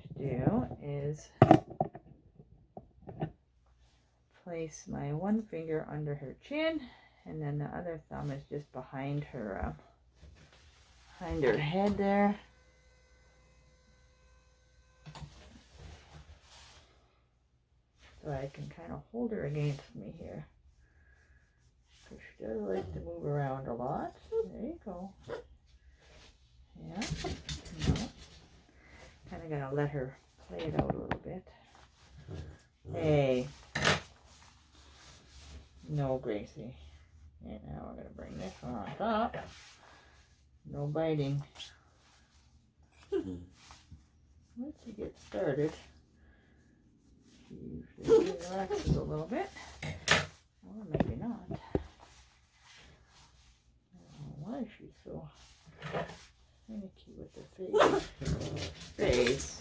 to do is place my one finger under her chin, and then the other thumb is just behind her head there. So I can kind of hold her against me here. Because she does like to move around a lot. There you go. Yeah. No. Kind of gotta let her play it out a little bit. Hey. No, Gracie. And now we're gonna bring this one on top. No biting. Once you get started, she usually relaxes a little bit. Or maybe not. I don't know why she's so finicky with the face.